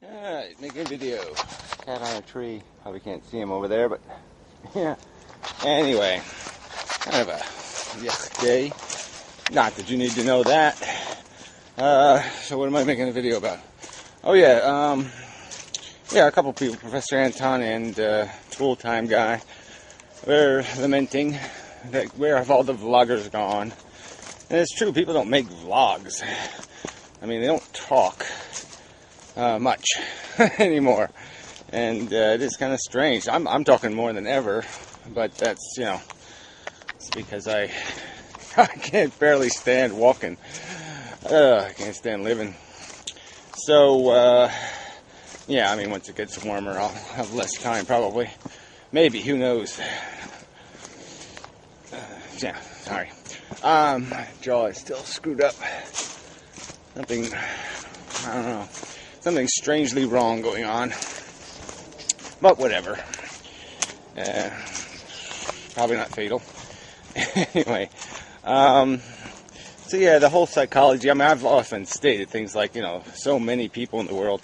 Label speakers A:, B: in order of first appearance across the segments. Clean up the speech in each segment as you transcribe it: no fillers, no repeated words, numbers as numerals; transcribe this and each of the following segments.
A: Alright, making a video. Cat on a tree. Probably can't see him over there, but yeah. Anyway, kind of a yuck day. Not that you need to know that. So what am I making a video about? Oh yeah, a couple people, Professor Anton and full-time guy, they're lamenting that where have all the vloggers gone? And it's true, people don't make vlogs. I mean, they don't talk much anymore, and it is kind of strange. I'm talking more than ever, but that's, you know, it's because I can't barely stand walking. I can't stand living. So yeah, I mean, once it gets warmer, I'll have less time probably. Maybe, who knows? Yeah, sorry. My jaw is still screwed up. Something, I don't know, something strangely wrong going on. But whatever. Probably not fatal. Anyway, so yeah, the whole psychology, I mean, I've often stated things like, you know, so many people in the world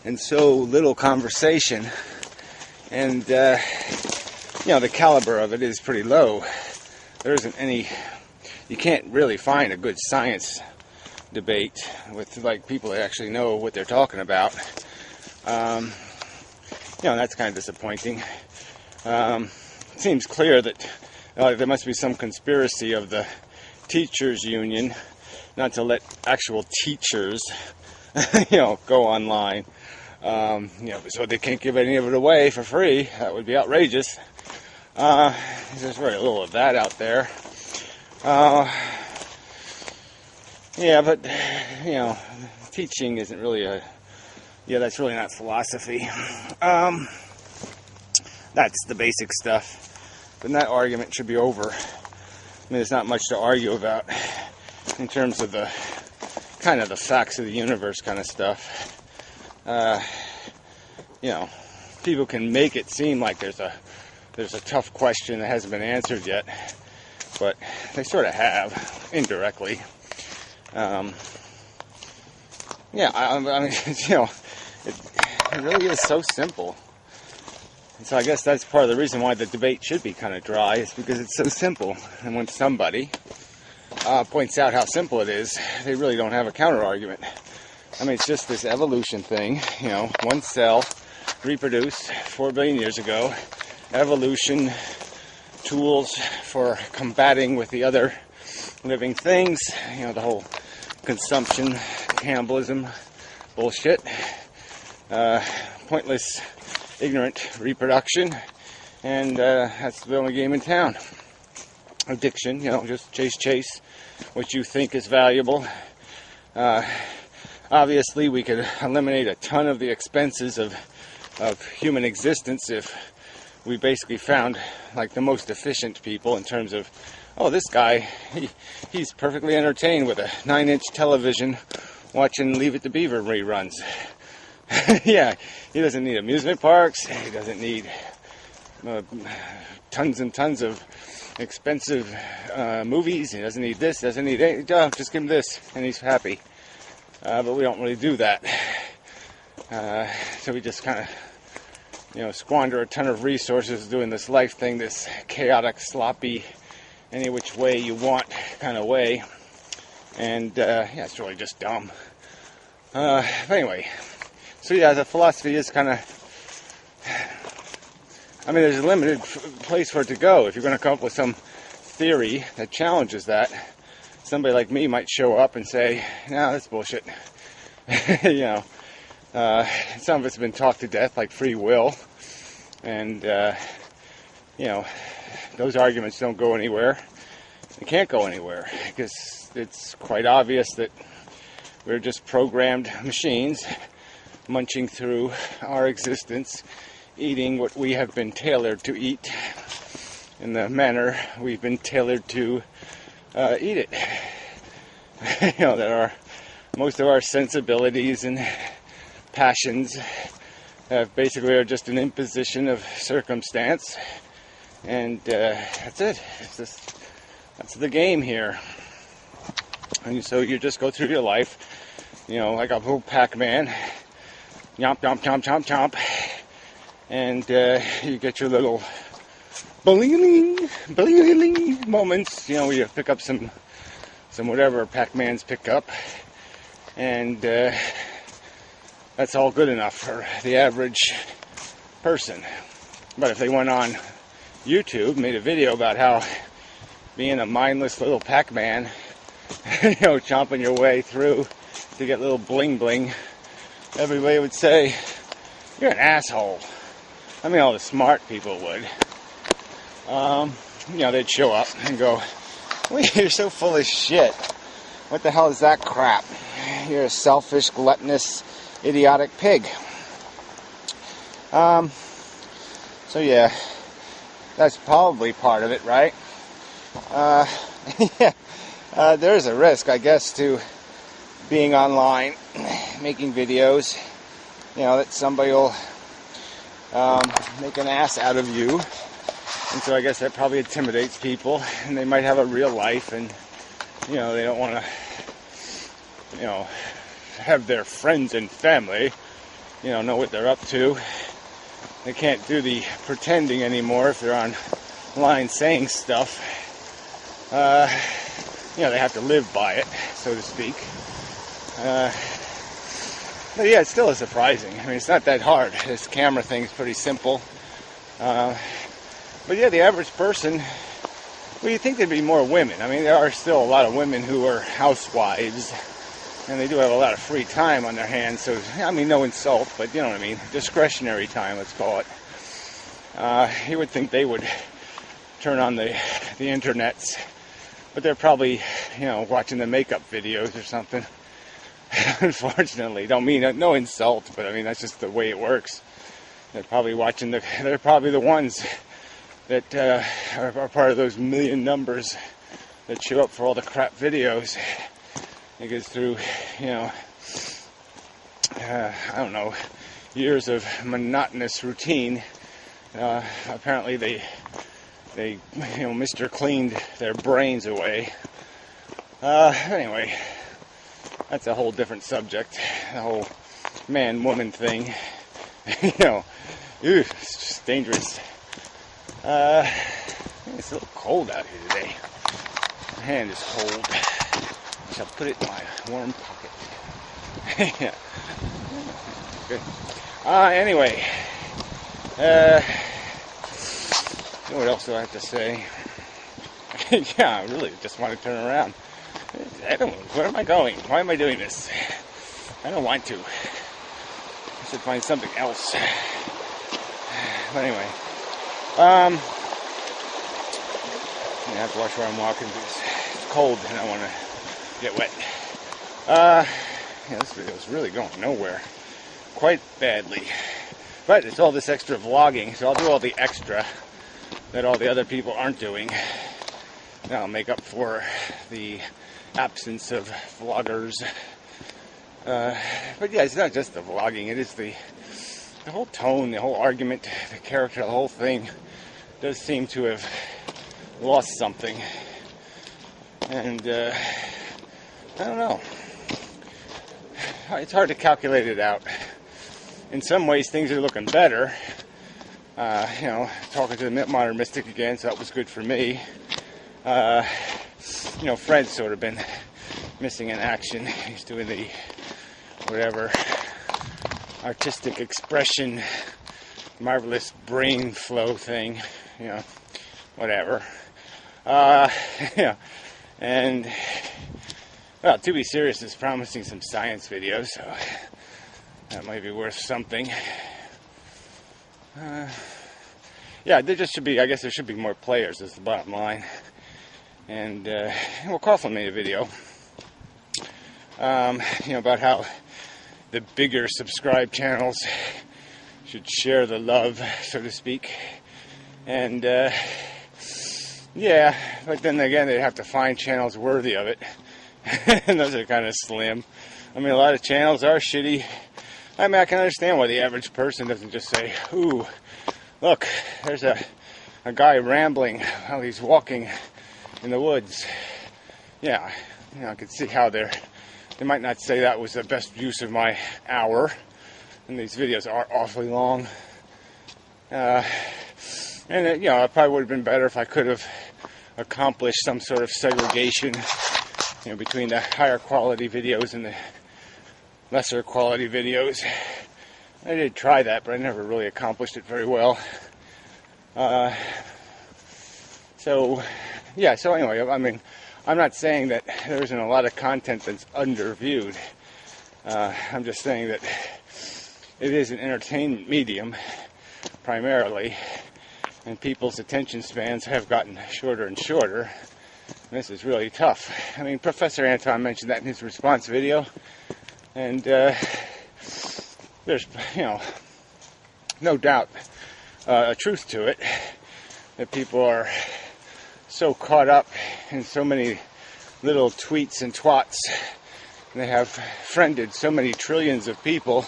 A: and so little conversation. And, you know, the caliber of it is pretty low. There isn't any, you can't really find a good science debate with, like, people that actually know what they're talking about. You know, that's kind of disappointing. It seems clear that there must be some conspiracy of the teachers union not to let actual teachers, you know, go online. You know, so they can't give any of it away for free. That would be outrageous. There's very little of that out there. Yeah, but, you know, teaching isn't really that's really not philosophy. That's the basic stuff. But that argument should be over. I mean, there's not much to argue about in terms of the kind of the facts of the universe kind of stuff. You know, people can make it seem like there's a tough question that hasn't been answered yet, but they sort of have, indirectly. Yeah, I mean, you know, it really is so simple. And so I guess that's part of the reason why the debate should be kind of dry, is because it's so simple. And when somebody points out how simple it is, they really don't have a counter argument. I mean, it's just this evolution thing, you know, one cell reproduced 4 billion years ago, evolution, tools for combating with the other living things, you know, the whole consumption, cannibalism, bullshit, pointless, ignorant reproduction, and that's the only game in town. Addiction, you know, just chase what you think is valuable. Obviously, we could eliminate a ton of the expenses of human existence if we basically found, like, the most efficient people in terms of, oh, this guy, he's perfectly entertained with a 9-inch television watching Leave It to Beaver reruns. Yeah, he doesn't need amusement parks, he doesn't need tons and tons of expensive movies, he doesn't need this, doesn't need anything, just give him this, and he's happy. But we don't really do that. So we just kind of, you know, squander a ton of resources doing this life thing, this chaotic, sloppy, any which way you want kind of way. And, yeah, it's really just dumb. But anyway, so yeah, the philosophy is kind of, I mean, there's a limited place for it to go. If you're going to come up with some theory that challenges that, somebody like me might show up and say, no, that's bullshit. You know, some of it's been talked to death, like free will. And, you know, those arguments don't go anywhere. They can't go anywhere because it's quite obvious that we're just programmed machines munching through our existence, eating what we have been tailored to eat in the manner we've been tailored to eat it. You know, that most of our sensibilities and passions basically are just an imposition of circumstance, and that's it. That's the game here. And so you just go through your life, you know, like a little Pac-Man, Yomp, yomp, chomp, chomp, chomp. And you get your little bling moments, you know, where you pick up some whatever Pac-Mans pick up. And that's all good enough for the average person. But if they went on YouTube, made a video about how being a mindless little Pac-Man, you know, chomping your way through to get little bling bling, everybody would say, you're an asshole. I mean, all the smart people would. You know, they'd show up and go, well, you're so full of shit. What the hell is that crap? You're a selfish, gluttonous, idiotic pig. So yeah, that's probably part of it, right? Yeah, there's a risk, I guess, to being online, making videos, you know, that somebody will make an ass out of you. And so I guess that probably intimidates people, and they might have a real life, and, you know, they don't want to, you know, have their friends and family, you know what they're up to. They can't do the pretending anymore if they're online saying stuff. You know, they have to live by it, so to speak. But yeah, it's still surprising. I mean, it's not that hard. This camera thing's pretty simple. But yeah, the average person, well, you'd think there'd be more women. I mean, there are still a lot of women who are housewives, and they do have a lot of free time on their hands. So, I mean, no insult, but you know what I mean. Discretionary time, let's call it. You would think they would turn on the internets, but they're probably, you know, watching the makeup videos or something. Unfortunately, don't mean no insult, but I mean that's just the way it works. They're probably watching they're probably the ones that are part of those million numbers that show up for all the crap videos. It goes through, you know, I don't know, years of monotonous routine. Apparently they you know, Mr. cleaned their brains away. Anyway, that's a whole different subject. The whole man-woman thing. You know, it's just dangerous. It's a little cold out here today. My hand is cold. I shall put it in my warm pocket. Yeah. Good. Anyway. What else do I have to say? Yeah, I really just want to turn around. Where am I going? Why am I doing this? I don't want to. I should find something else. But anyway, I have to watch where I'm walking because it's cold and I want to get wet. Yeah, this video is really going nowhere. Quite badly. But it's all this extra vlogging, so I'll do all the extra that all the other people aren't doing. That'll make up for the absence of vloggers. But yeah, it's not just the vlogging, it is the whole tone, the whole argument, the character, the whole thing does seem to have lost something. And I don't know. It's hard to calculate it out. In some ways things are looking better. You know, talking to the modern mystic again, so that was good for me. You know, Fred's sort of been missing in action. He's doing the whatever artistic expression, marvelous brain flow thing, you know, whatever. Yeah, and well, to be serious, is promising some science videos, so that might be worth something. Yeah, there just should be, I guess there should be more players, is the bottom line. And well, Coughlin made a video, you know, about how the bigger subscribed channels should share the love, so to speak. And yeah, but then again, they'd have to find channels worthy of it. And those are kind of slim. I mean, a lot of channels are shitty. I mean, I can understand why the average person doesn't just say, ooh, look, there's a guy rambling while he's walking in the woods. Yeah, you know, I could see how they might not say that was the best use of my hour, and these videos are awfully long. And you know, it probably would have been better if I could have accomplished some sort of segregation, you know, between the higher quality videos and the lesser quality videos. I did try that, but I never really accomplished it very well. So anyway, I mean, I'm not saying that there isn't a lot of content that's underviewed. I'm just saying that it is an entertainment medium, primarily, and people's attention spans have gotten shorter and shorter. And this is really tough. I mean, Professor Anton mentioned that in his response video, and there's, you know, no doubt a truth to it, that people are so caught up in so many little tweets and twats, and they have friended so many trillions of people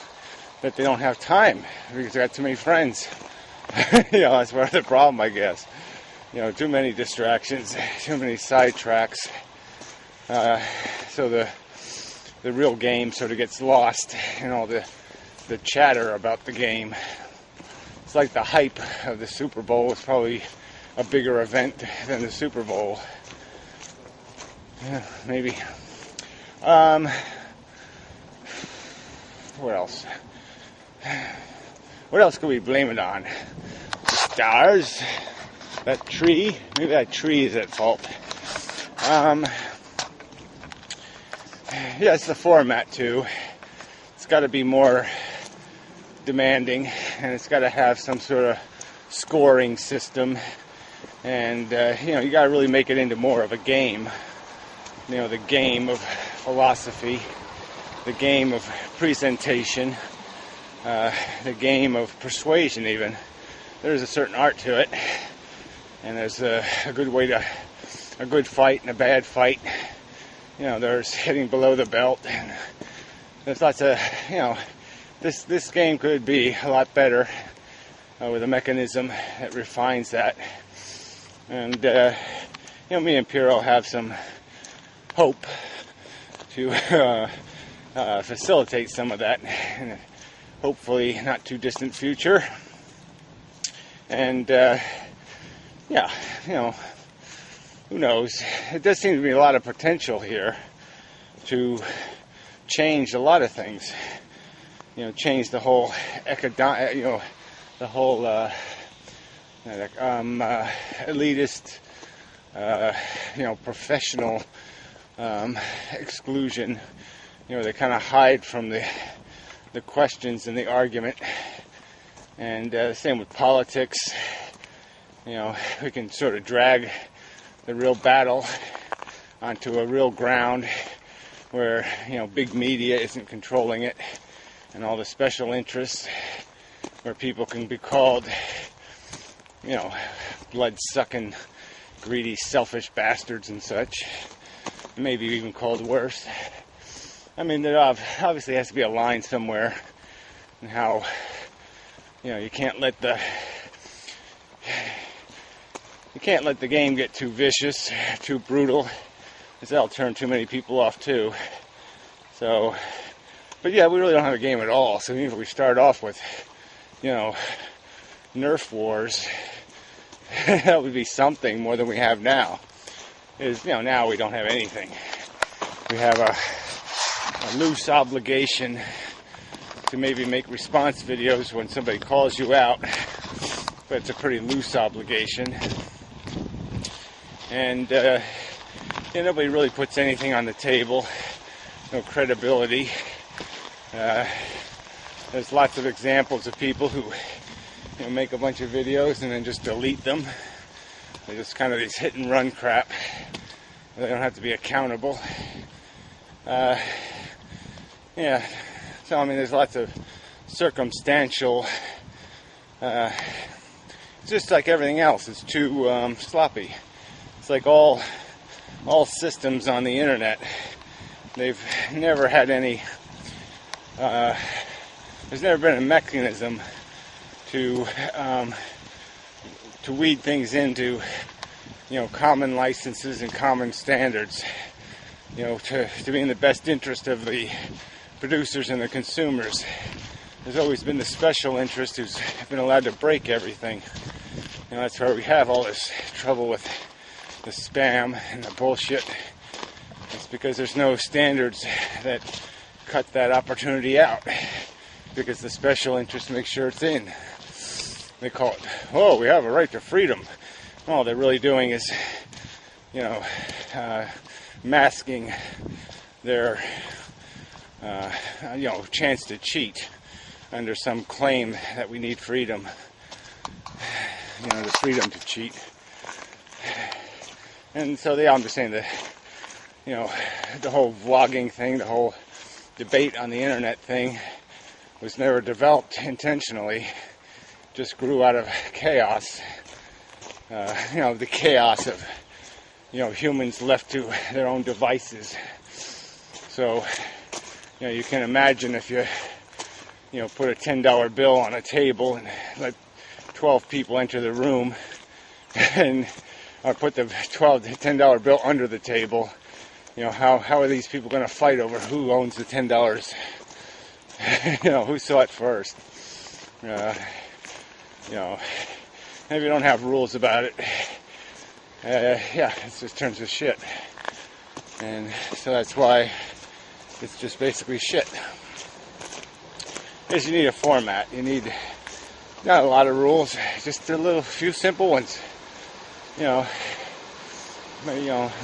A: that they don't have time because they got too many friends. You know, that's part of the problem, I guess. You know, too many distractions, too many sidetracks. So the real game sort of gets lost in all the chatter about the game. It's like the hype of the Super Bowl is probably a bigger event than the Super Bowl. Yeah, maybe. What else? What else could we blame it on? The stars? That tree? Maybe that tree is at fault. Yeah, it's the format too. It's got to be more demanding, and it's got to have some sort of scoring system, and you know, you got to really make it into more of a game. You know, the game of philosophy, the game of presentation, the game of persuasion. Even there's a certain art to it, and there's a good way to a good fight and a bad fight. You know, there's hitting below the belt, and there's lots of, you know, this game could be a lot better with a mechanism that refines that. And you know, me and Piero have some hope to facilitate some of that in a hopefully not too distant future. And yeah, you know, who knows? It does seem to be a lot of potential here to change a lot of things. You know, change the whole you know, the whole elitist, you know, professional exclusion. You know, they kind of hide from the questions and the argument. And the same with politics. You know, we can sort of drag the real battle onto a real ground where, you know, big media isn't controlling it, and all the special interests, where people can be called, you know, blood-sucking, greedy, selfish bastards and such. Maybe even called worse. I mean, there obviously has to be a line somewhere in how, you know, you can't let the game get too vicious, too brutal, because that'll turn too many people off too. So, but yeah, we really don't have a game at all. So even if we start off with, you know, Nerf wars, that would be something more than we have now. Is, you know, now we don't have anything. We have a loose obligation to maybe make response videos when somebody calls you out, but it's a pretty loose obligation. And yeah, nobody really puts anything on the table, no credibility. There's lots of examples of people who, you know, make a bunch of videos and then just delete them. They're just kind of these hit and run crap. They don't have to be accountable. Yeah, so I mean, there's lots of circumstantial, it's just like everything else, it's too sloppy. It's like all systems on the internet. They've never had any, there's never been a mechanism to weed things into, you know, common licenses and common standards, you know, to be in the best interest of the producers and the consumers. there's always been the special interest who's been allowed to break everything. You know, that's where we have all this trouble with the spam and the bullshit. It's because there's no standards that cut that opportunity out, because the special interest makes sure it's in. They call it, oh, we have a right to freedom. All they're really doing is, you know, masking their, you know, chance to cheat under some claim that we need freedom. You know, the freedom to cheat. And so they understand that, you know, the whole vlogging thing, the whole debate on the internet thing was never developed intentionally, just grew out of chaos. You know, the chaos of, you know, humans left to their own devices. So, you know, you can imagine if you know, put a $10 bill on a table and let 12 people enter the room, and or put the $10 bill under the table. You know, how are these people going to fight over who owns the $10? You know, who saw it first? You know, maybe you don't have rules about it. Yeah, it just turns to shit. And so that's why it's just basically shit. Because you need a format. You need not a lot of rules, just a few simple ones. You know,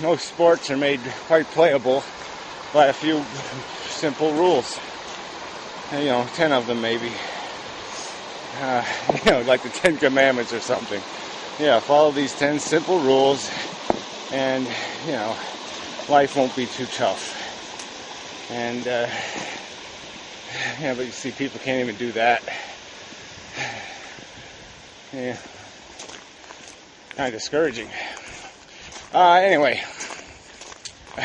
A: most sports are made quite playable by a few simple rules. You know, 10 of them maybe. You know, like the 10 Commandments or something. Yeah, follow these 10 simple rules, and, you know, life won't be too tough. And, yeah, but you see, people can't even do that. Yeah. Kind of discouraging. Anyway.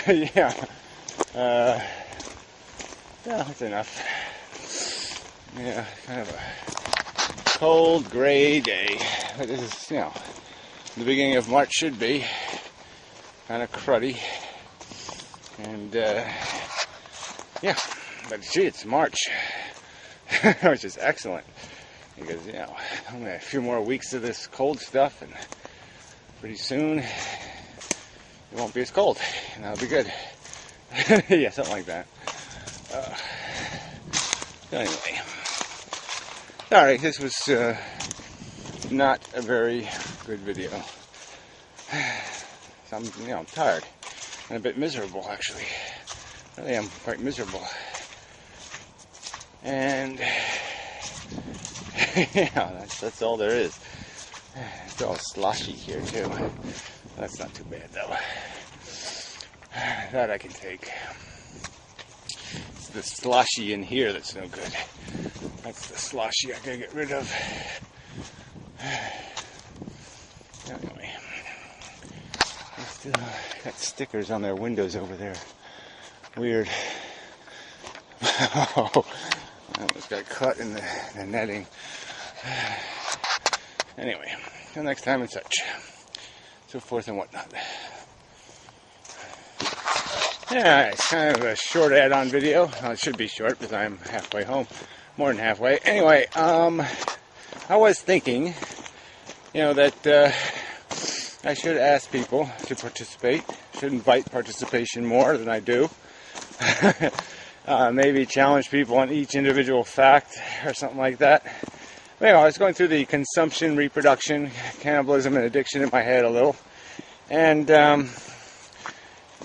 A: Yeah. Yeah, that's enough. Yeah, kind of a cold, gray day. But this is, you know, the beginning of March should be. Kind of cruddy. And, yeah. But gee, it's March. Which is excellent. Because, you know, only a few more weeks of this cold stuff, and pretty soon it won't be as cold, and that'll be good. Yeah, something like that. Anyway, sorry, this was not a very good video. So I'm tired and a bit miserable, actually. Really, I'm quite miserable. And yeah, that's all there is. It's all sloshy here too. That's not too bad though. That I can take. It's the sloshy in here that's no good. That's the sloshy I gotta get rid of. Anyway, I still got stickers on their windows over there. Weird. Oh, I almost got cut in the netting. Anyway, till next time and such. So forth and whatnot. Yeah, it's kind of a short add-on video. Well, it should be short because I'm halfway home. More than halfway. Anyway, I was thinking, that I should ask people to participate. Should invite participation more than I do. Maybe challenge people on each individual fact or something like that. Anyway, I was going through the consumption, reproduction, cannibalism, and addiction in my head a little. And,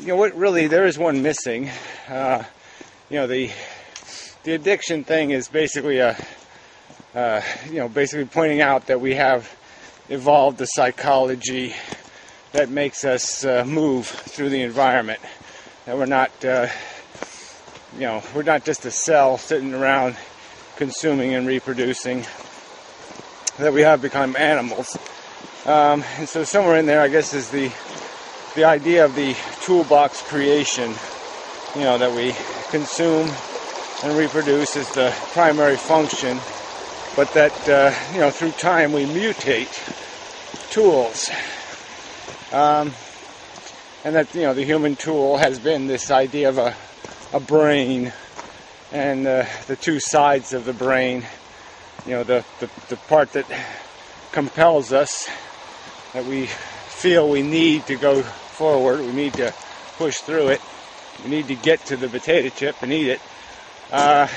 A: what really, there is one missing. The addiction thing is basically basically pointing out that we have evolved a psychology that makes us move through the environment. That we're not, we're not just a cell sitting around consuming and reproducing. That we have become animals. And so somewhere in there, I guess, is the idea of the toolbox creation, that we consume and reproduce is the primary function, but that, through time we mutate tools. And that, the human tool has been this idea of a brain and the two sides of the brain. You know, the part that compels us, that we feel we need to go forward, we need to push through it, we need to get to the potato chip and eat it, and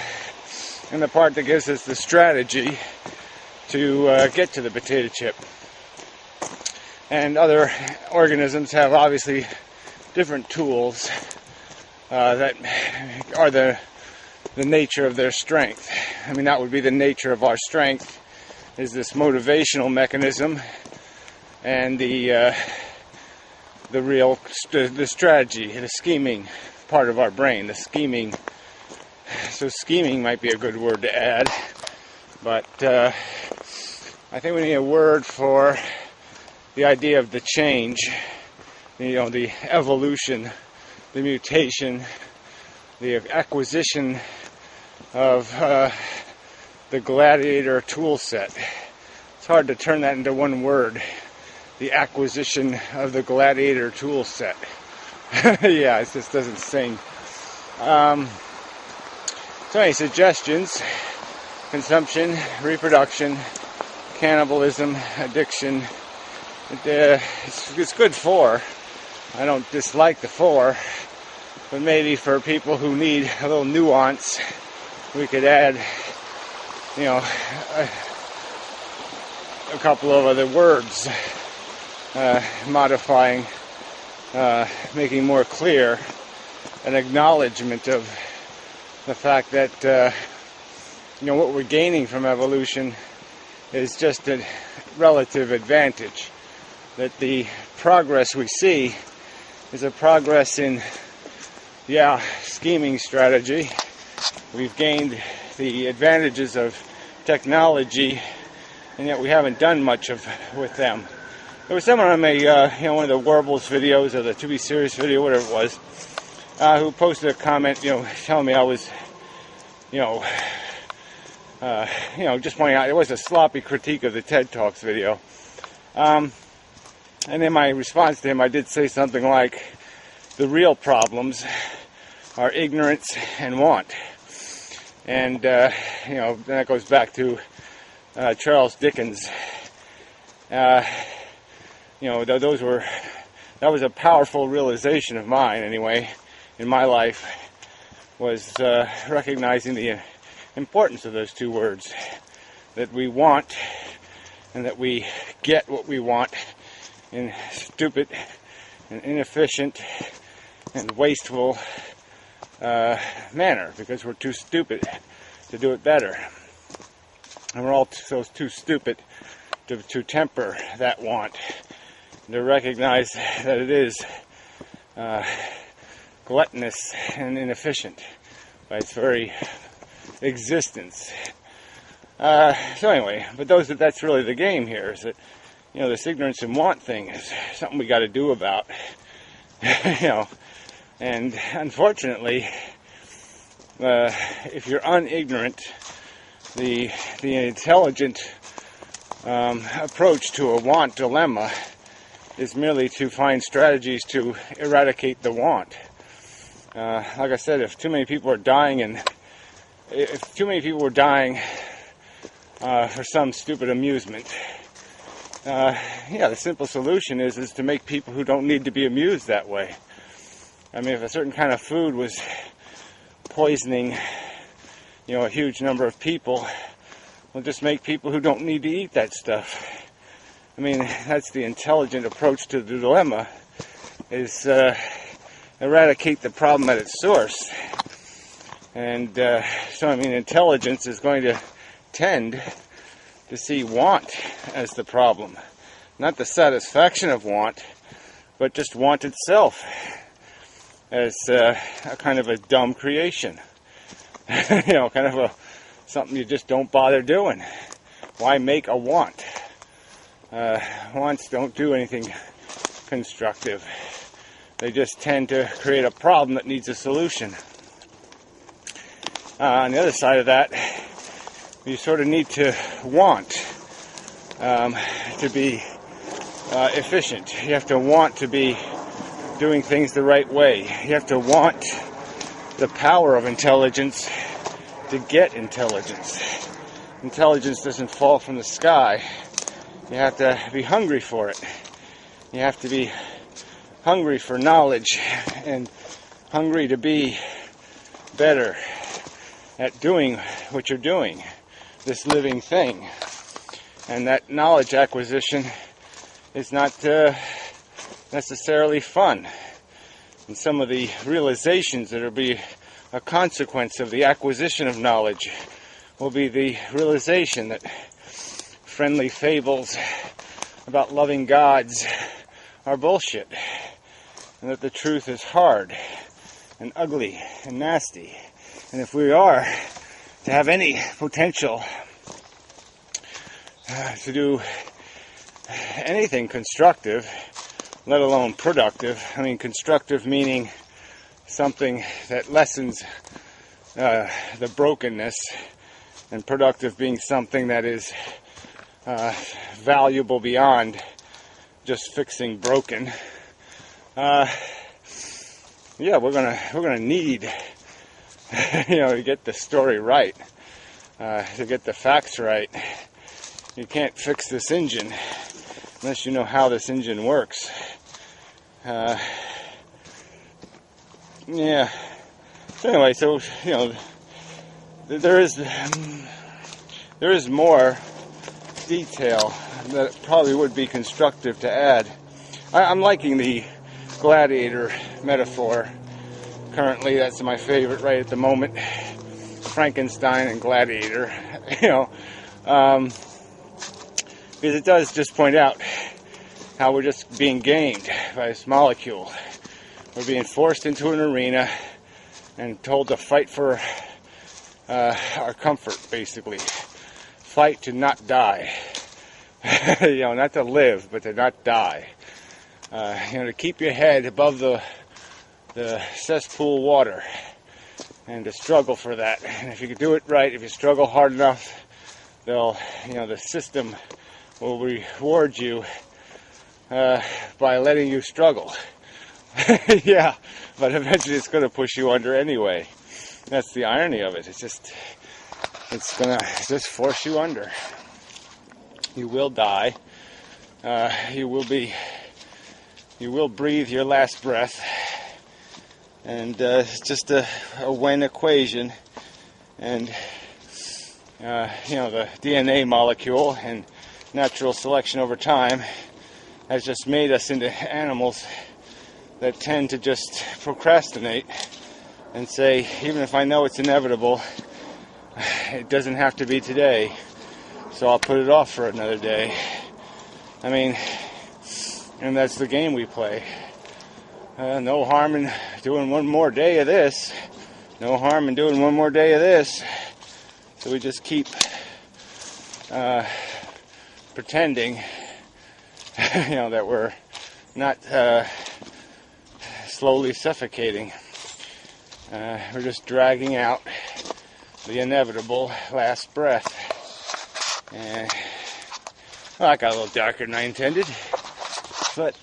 A: the part that gives us the strategy to get to the potato chip. And other organisms have obviously different tools that are the nature of their strength. I mean, that would be the nature of our strength, is this motivational mechanism, and the strategy, the scheming part of our brain, the scheming. So scheming might be a good word to add, but I think we need a word for the idea of the change, you know, the evolution, the mutation, the acquisition of the gladiator tool set. It's hard to turn that into one word. The acquisition of the gladiator tool set. Yeah, it just doesn't sing. So any suggestions? Consumption, reproduction, cannibalism, addiction. It's good for. I don't dislike the for, but maybe for people who need a little nuance, we could add, you know, a couple of other words, modifying, making more clear an acknowledgement of the fact that, you know, what we're gaining from evolution is just a relative advantage. That the progress we see is a progress in, scheming strategy. We've gained the advantages of technology, and yet we haven't done much with them. There was someone on one of the Warbles videos, or the To Be Serious video, whatever it was, who posted a comment, telling me I was, just pointing out it was a sloppy critique of the TED Talks video. And in my response to him, I did say something like, the real problems are ignorance and want. And, that goes back to Charles Dickens. That was a powerful realization of mine, anyway, in my life, was recognizing the importance of those two words, that we want and that we get what we want in stupid and inefficient and wasteful manner, because we're too stupid to do it better. And we're all too stupid to temper that want, to recognize that it is gluttonous and inefficient by its very existence. So anyway, but that's really the game here, is that, this ignorance and want thing is something we got to do about. And unfortunately, if you're unignorant, the intelligent approach to a want dilemma is merely to find strategies to eradicate the want. Like I said, if too many people are dying, for some stupid amusement, the simple solution is to make people who don't need to be amused that way. I mean, if a certain kind of food was poisoning, a huge number of people, we'll just make people who don't need to eat that stuff. I mean, that's the intelligent approach to the dilemma, is eradicate the problem at its source. And intelligence is going to tend to see want as the problem. Not the satisfaction of want, but just want itself as a kind of a dumb creation. Something you just don't bother doing. Why make a want? Wants don't do anything constructive. They just tend to create a problem that needs a solution. On the other side of that, you sort of need to want to be efficient. You have to want to be doing things the right way. You have to want the power of intelligence to get intelligence. Intelligence doesn't fall from the sky. You have to be hungry for it. You have to be hungry for knowledge and hungry to be better at doing what you're doing, this living thing. And that knowledge acquisition is not necessarily fun. And some of the realizations that will be a consequence of the acquisition of knowledge will be the realization that friendly fables about loving gods are bullshit, and that the truth is hard and ugly and nasty. And if we are to have any potential to do anything constructive, let alone productive, I mean constructive meaning something that lessens the brokenness, and productive being something that is valuable beyond just fixing broken. Yeah, we're gonna need, to get the story right, to get the facts right. You can't fix this engine unless you know how this engine works. Yeah. So anyway, there is more detail that probably would be constructive to add. I'm liking the gladiator metaphor. Currently, that's my favorite right at the moment. Frankenstein and gladiator, because it does just point out how we're just being gamed by this molecule. We're being forced into an arena and told to fight for our comfort, basically. Fight to not die. Not to live, but to not die. To keep your head above the cesspool water, and to struggle for that. And if you can do it right, if you struggle hard enough, the system will reward you by letting you struggle. Yeah, but eventually it's going to push you under anyway. That's the irony of it. It's going to just force you under. You will die. You will breathe your last breath. And it's just a when equation. And, the DNA molecule and natural selection over time has just made us into animals that tend to just procrastinate and say, even if I know it's inevitable, it doesn't have to be today, so I'll put it off for another day. I mean, and that's the game we play. No harm in doing one more day of this. No harm in doing one more day of this. So we just keep pretending, that we're not slowly suffocating. We're just dragging out the inevitable last breath. Well, I got a little darker than I intended, but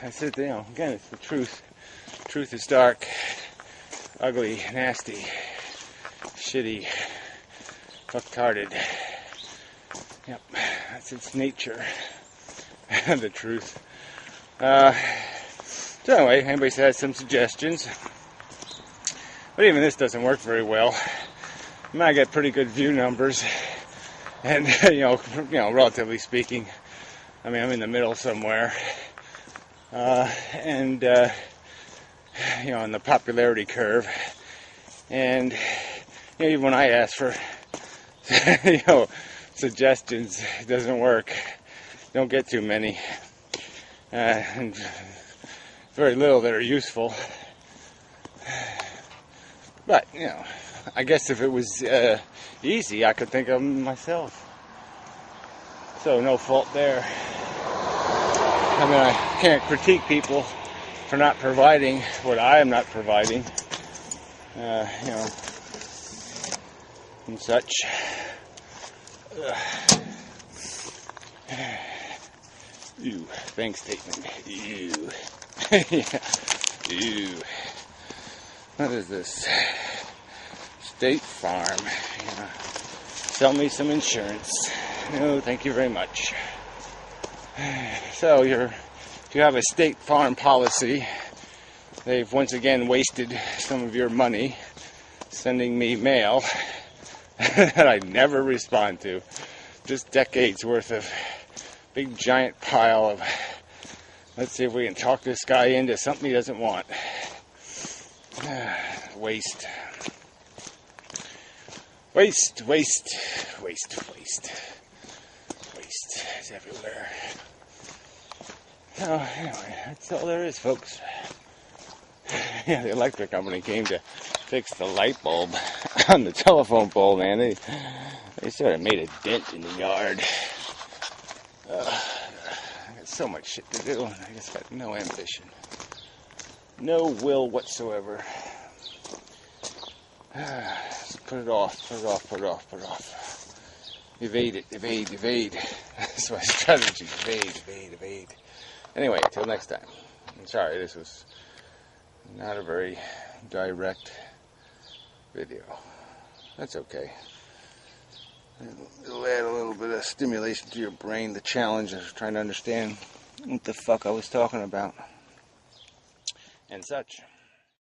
A: I said, again, it's the truth. Truth is dark, ugly, nasty, shitty, fucktarded. Yep, that's its nature. The truth. So anyway, anybody has some suggestions? But even this doesn't work very well. I mean, I get pretty good view numbers, and relatively speaking, I mean, I'm in the middle somewhere, and on the popularity curve, and even when I ask for suggestions, it doesn't work. Don't get too many, and very little that are useful. But, I guess if it was easy, I could think of them myself. So, no fault there. I mean, I can't critique people for not providing what I am not providing, and such. Ew, bank statement. Ew. Yeah. Ew. What is this? State Farm. Yeah. Sell me some insurance. No, thank you very much. So if you have a State Farm policy, they've once again wasted some of your money sending me mail that I never respond to. Just decades worth of big giant pile of, let's see if we can talk this guy into something he doesn't want. Waste. Waste, waste, waste, waste. Waste is everywhere. So, anyway, that's all there is, folks. Yeah, the electric company came to fix the light bulb on the telephone pole, man. They sort of made a dent in the yard. I got so much shit to do, and I just got no ambition. No will whatsoever. Put it off, put it off, put it off, put it off. Evade it, evade, evade. That's my strategy. Evade, evade, evade. Anyway, until next time. I'm sorry, this was not a very direct video. That's okay. It'll add a little bit of stimulation to your brain, the challenge of trying to understand what the fuck I was talking about and such.